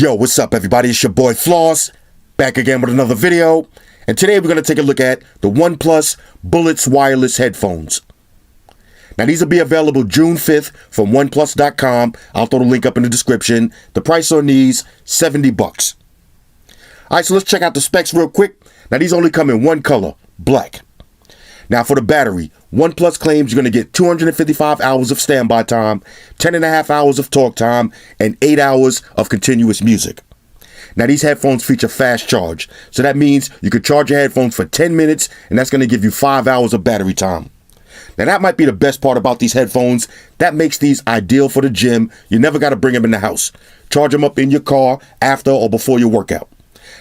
Yo, what's up everybody? It's your boy Floss, back again with another video. And today we're going to take a look at the OnePlus Bullets wireless headphones. Now these will be available June 5th from OnePlus.com. I'll throw the link up in the description. The price on these, $70. Alright, so let's check out the specs real quick. Now these only come in one color, black. Now for the battery, OnePlus claims you're going to get 255 hours of standby time, 10.5 hours of talk time, and 8 hours of continuous music. Now these headphones feature fast charge, so that means you could charge your headphones for 10 minutes and that's going to give you 5 hours of battery time. Now that might be the best part about these headphones. That makes these ideal for the gym. You never got to bring them in the house. Charge them up in your car after or before your workout.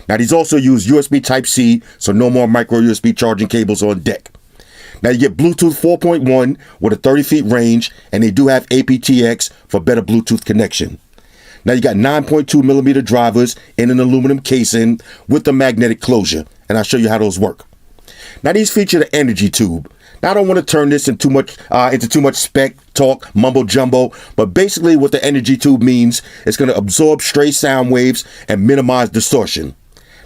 Now these also use USB Type-C, so no more micro USB charging cables on deck. Now you get Bluetooth 4.1 with a 30 feet range, and they do have aptX for better Bluetooth connection. Now you got 9.2 millimeter drivers in an aluminum casing with a magnetic closure, and I'll show you how those work. Now these feature the energy tube. Now I don't want to turn this into too much spec talk, mumbo jumbo, but basically what the energy tube means is going to absorb stray sound waves and minimize distortion.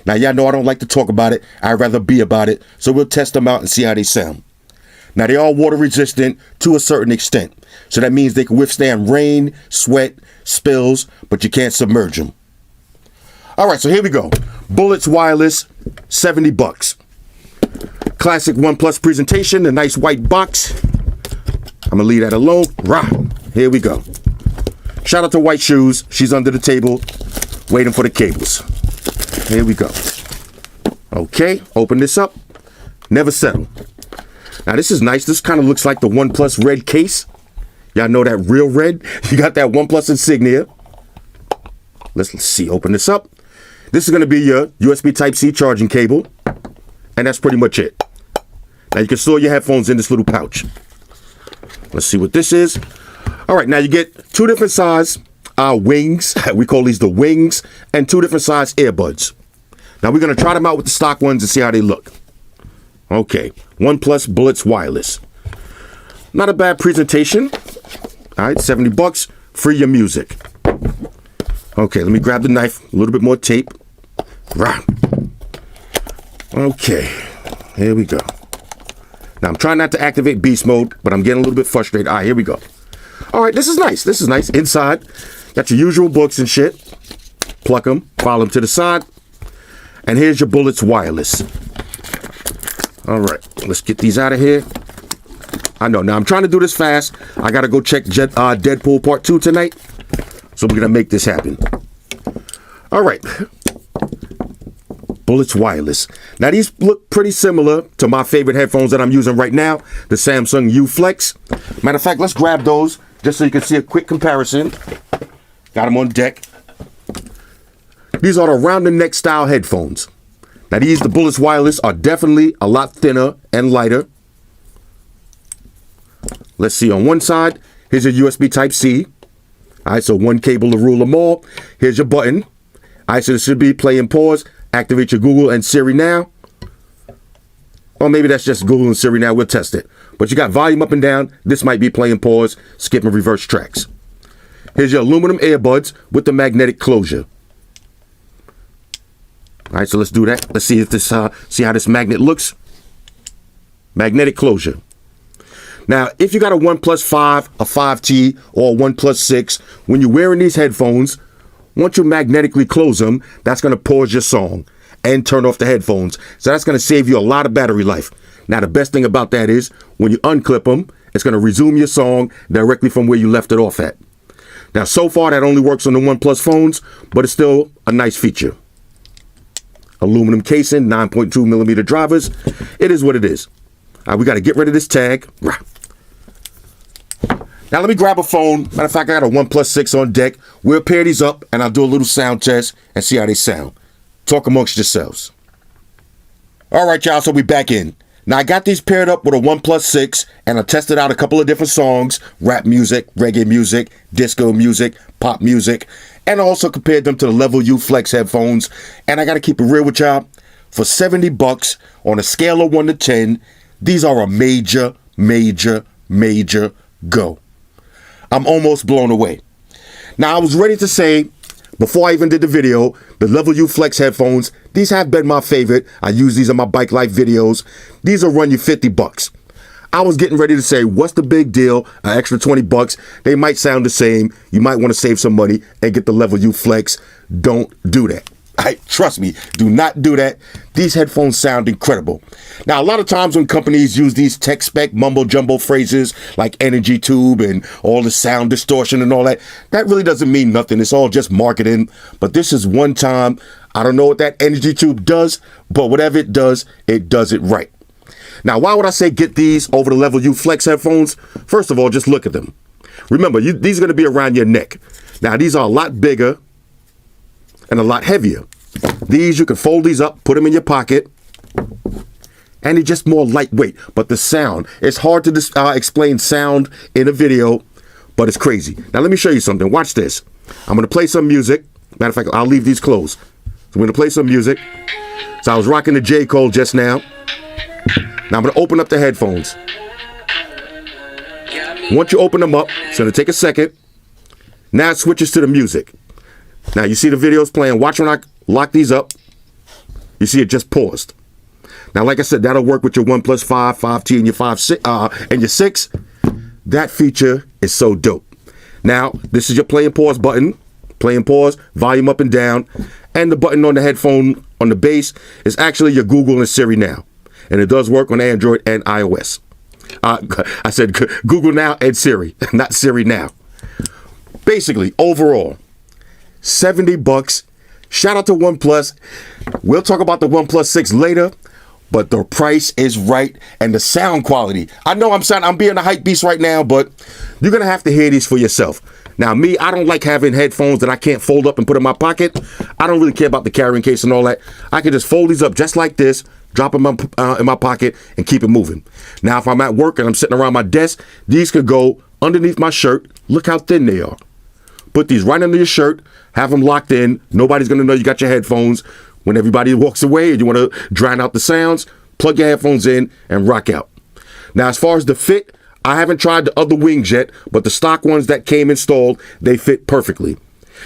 Now y'all know I don't like to talk about it, I'd rather be about it, so we'll test them out and see how they sound. Now they are water resistant to a certain extent, so that means they can withstand rain, sweat, spills, but you can't submerge them. Alright, so here we go. Bullets wireless, $70. Classic OnePlus presentation, the nice white box. I'm gonna leave that alone. Rah! Here we go. Shout out to White Shoes. She's under the table, waiting for the cables. Here we go. Okay, open this up. Never settle. Now this is nice. This kind of looks like the OnePlus red case. Y'all know that real red? You got that OnePlus insignia. Let's see, open this up. This is going to be your USB Type-C charging cable. And that's pretty much it. Now you can store your headphones in this little pouch. Let's see what this is. All right, now you get two different size wings. We call these the wings. And two different size earbuds. Now we're going to try them out with the stock ones and see how they look. Okay, OnePlus Bullets wireless. Not a bad presentation. All right, $70. Free your music. Okay, let me grab the knife. A little bit more tape. Rah. Okay, here we go. Now I'm trying not to activate beast mode, but I'm getting a little bit frustrated. All right, here we go. All right, this is nice. This is nice. Inside, got your usual books and shit. Pluck them, file them to the side. And here's your Bullets wireless. All right, let's get these out of here. I know, now I'm trying to do this fast. I got to go check Deadpool Part 2 tonight. So we're going to make this happen. All right. Bullets wireless. Now these look pretty similar to my favorite headphones that I'm using right now, the Samsung U Flex. Matter of fact, let's grab those just so you can see a quick comparison. Got them on deck. These are the round the neck style headphones. Now these, the Bullets wireless, are definitely a lot thinner and lighter. Let's see, on one side, here's your USB Type-C. All right, so one cable to rule them all. Here's your button. All right, so this should be play and pause. Activate your Google and Siri now. Or maybe that's just Google and Siri now. We'll test it. But you got volume up and down. This might be play and pause, skip and reverse tracks. Here's your aluminum earbuds with the magnetic closure. All right, so let's do that. Let's see if this, see how this magnet looks. Magnetic closure. Now, if you got a OnePlus 5, a 5T, or a OnePlus 6, when you're wearing these headphones, once you magnetically close them, that's going to pause your song and turn off the headphones. So that's going to save you a lot of battery life. Now, the best thing about that is when you unclip them, it's going to resume your song directly from where you left it off at. Now, so far, that only works on the OnePlus phones, but it's still a nice feature. Aluminum casing, 9.2 millimeter drivers. It is what it is. All right, we got to get rid of this tag. Now let me grab a phone. Matter of fact, I got a OnePlus 6 on deck. We'll pair these up and I'll do a little sound test and see how they sound. Talk amongst yourselves. All right, y'all, so we back in. Now I got these paired up with a OnePlus 6 and I tested out a couple of different songs, rap music, reggae music, disco music, pop music, and I also compared them to the Level U Flex headphones. And I got to keep it real with y'all. For $70 on a scale of 1 to 10, these are a major go. I'm almost blown away. Now, I was ready to say Before I even did the video, the Level U Flex headphones, these have been my favorite. I use these in my bike life videos. These will run you 50 bucks. I was getting ready to say, what's the big deal? An extra 20 bucks. They might sound the same. You might want to save some money and get the Level U Flex. Don't do that. Trust me, do not do that. These headphones sound incredible. Now, a lot of times when companies use these tech spec mumbo jumbo phrases like energy tube and all the sound distortion and all that, that really doesn't mean nothing. It's all just marketing. But this is one time. I don't know what that energy tube does, but whatever it does it right. Now, why would I say get these over the Level U Flex headphones? First of all, just look at them. Remember, these are going to be around your neck. Now, these are a lot bigger and a lot heavier. These, you can fold these up, put them in your pocket, and they're just more lightweight. But the sound, it's hard to explain sound in a video, but it's crazy. Now, let me show you something. Watch this. I'm going to play some music. Matter of fact, I'll leave these closed. So I'm going to play some music. So I was rocking the J. Cole just now. Now I'm going to open up the headphones. Once you open them up, it's going to take a second. Now it switches to the music. Now you see the videos playing. Watch when I lock these up. You see it just paused. Now, like I said, that'll work with your OnePlus 5, 5T, and your 5, and your 6. That feature is so dope. Now, this is your play and pause button. Play and pause, volume up and down. And the button on the headphone on the base is actually your Google and Siri now. And it does work on Android and iOS. I said Google Now and Siri, not Siri Now. Basically, overall, 70 bucks. Shout out to OnePlus. We'll talk about the OnePlus 6 later, but the price is right and the sound quality. I know I'm being a hype beast right now, but you're going to have to hear these for yourself. Now, me, I don't like having headphones that I can't fold up and put in my pocket. I don't really care about the carrying case and all that. I can just fold these up just like this, drop them in my pocket, and keep it moving. Now, if I'm at work and I'm sitting around my desk, these could go underneath my shirt. Look how thin they are. Put these right under your shirt, have them locked in. Nobody's going to know you got your headphones. When everybody walks away and you want to drown out the sounds, plug your headphones in and rock out. Now, as far as the fit, I haven't tried the other wings yet, but the stock ones that came installed, they fit perfectly.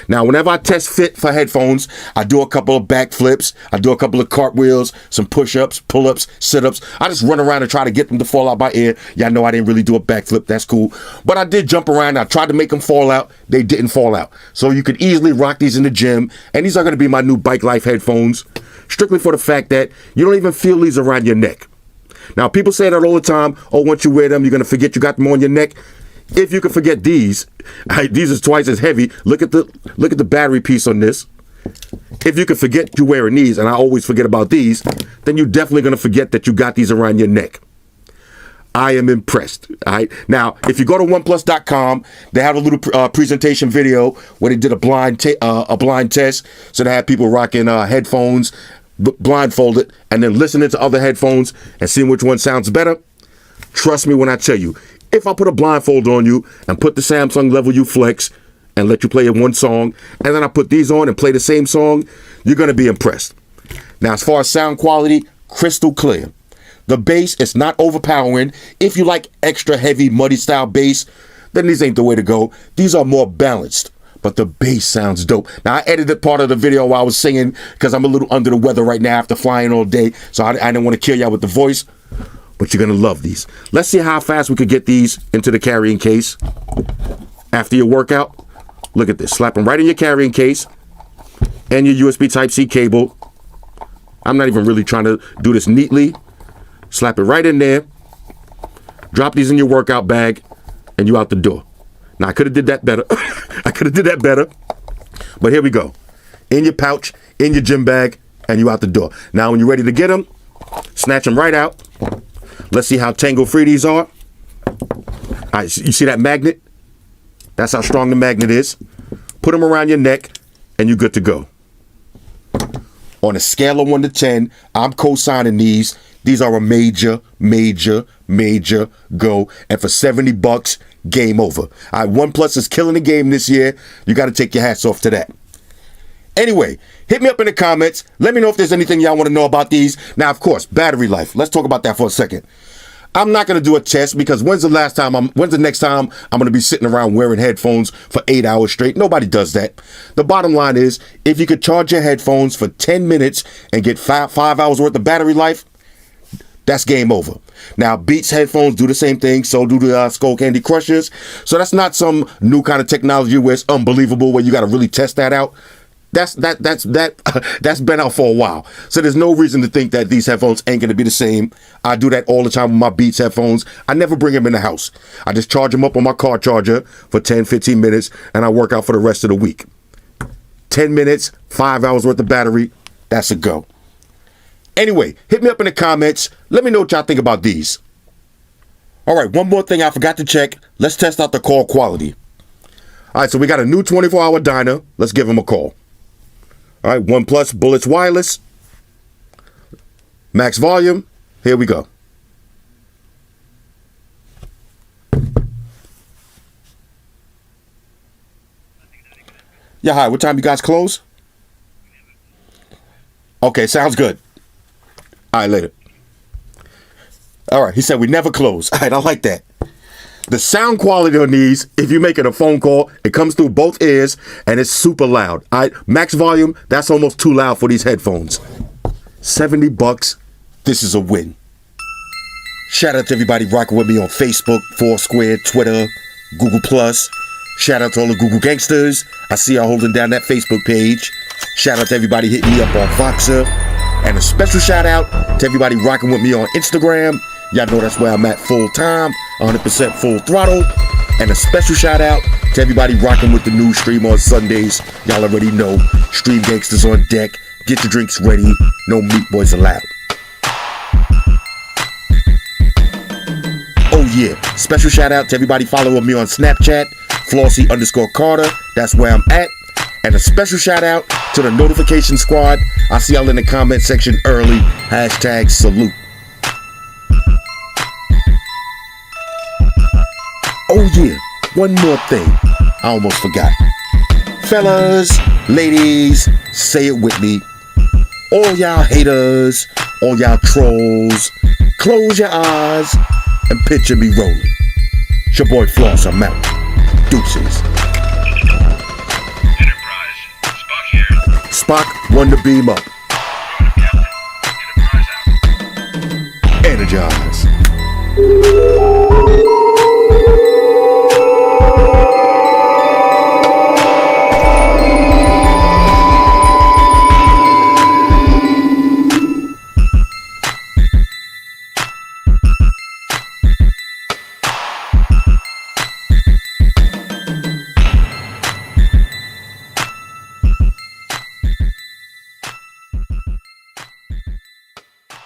Now, whenever I test fit for headphones, I do a couple of backflips, I do a couple of cartwheels, some push-ups, pull-ups, sit-ups. I just run around and try to get them to fall out my ear. Y'all know I didn't really do a backflip. That's cool. But I did jump around. I tried to make them fall out. They didn't fall out. So you could easily rock these in the gym. And these are going to be my new Bike Life headphones, strictly for the fact that you don't even feel these around your neck. Now, people say that all the time. Oh, once you wear them, you're going to forget you got them on your neck. If you can forget these is twice as heavy. Look at the battery piece on this. If you can forget you wearing these, and I always forget about these, then you're definitely going to forget that you got these around your neck. I am impressed. All right. Now, if you go to OnePlus.com, they have a little presentation video where they did a blind test. So they had people rocking headphones, blindfolded, and then listening to other headphones and seeing which one sounds better. Trust me when I tell you, if I put a blindfold on you and put the Samsung Level U Flex and let you play one song, and then I put these on and play the same song, you're going to be impressed. Now, as far as sound quality, crystal clear. The bass is not overpowering. If you like extra heavy, muddy style bass, then these ain't the way to go. These are more balanced, but the bass sounds dope. Now, I edited part of the video while I was singing because I'm a little under the weather right now after flying all day, so I didn't want to kill y'all with the voice. But you're going to love these. Let's see how fast we could get these into the carrying case after your workout. Look at this. Slap them right in your carrying case and your USB Type-C cable. I'm not even really trying to do this neatly. Slap it right in there. Drop these in your workout bag and you out the door. Now, I could have did that better. But here we go. In your pouch, in your gym bag, and you out the door. Now, when you're ready to get them, snatch them right out. Let's see how tangle-free these are. All right, you see that magnet? That's how strong the magnet is. Put them around your neck, and you're good to go. On a scale of 1 to 10, I'm co-signing these. These are a major, major, major go. And for 70 bucks, game over. All right, OnePlus is killing the game this year. You got to take your hats off to that. Anyway, hit me up in the comments. Let me know if there's anything y'all want to know about these. Now, of course, battery life. Let's talk about that for a second. I'm not going to do a test because when's the next time I'm going to be sitting around wearing headphones for 8 hours straight? Nobody does that. The bottom line is, if you could charge your headphones for 10 minutes and get five hours worth of battery life, that's game over. Now, Beats headphones do the same thing, so do the Skull Candy Crushers. So that's not some new kind of technology where it's unbelievable, where you got to really test that out. That's been out for a while. So there's no reason to think that these headphones ain't going to be the same. I do that all the time with my Beats headphones. I never bring them in the house. I just charge them up on my car charger for 10, 15 minutes, and I work out for the rest of the week. 10 minutes, 5 hours worth of battery, that's a go. Anyway, hit me up in the comments. Let me know what y'all think about these. All right, one more thing I forgot to check. Let's test out the call quality. All right, so we got a new 24-hour diner. Let's give him a call. All right, OnePlus Bullets Wireless. Max volume. Here we go. Yeah, hi. What time you guys close? Okay, sounds good. All right, later. All right, he said we never close. All right, I like that. The sound quality on these, if you're making a phone call, it comes through both ears and it's super loud. All right, max volume, that's almost too loud for these headphones. $70. This is a win. Shout out to everybody rocking with me on Facebook, Foursquare, Twitter, Google+. Shout out to all the Google gangsters. I see y'all holding down that Facebook page. Shout out to everybody hitting me up on Voxer. And a special shout out to everybody rocking with me on Instagram. Y'all know that's where I'm at full time, 100% full throttle. And a special shout out to everybody rocking with the new stream on Sundays. Y'all already know, Stream Gangsters on deck. Get your drinks ready. No meat boys allowed. Oh yeah, special shout out to everybody following me on Snapchat, Flossy_Carter. That's where I'm at. And a special shout out to the notification squad. I see y'all in the comment section early. #salute. Oh yeah, one more thing. I almost forgot. Fellas, ladies, say it with me. All y'all haters, all y'all trolls, close your eyes and picture me rolling. It's your boy Floss, I'm out. Deuces. Spock, one to beam up. Energize.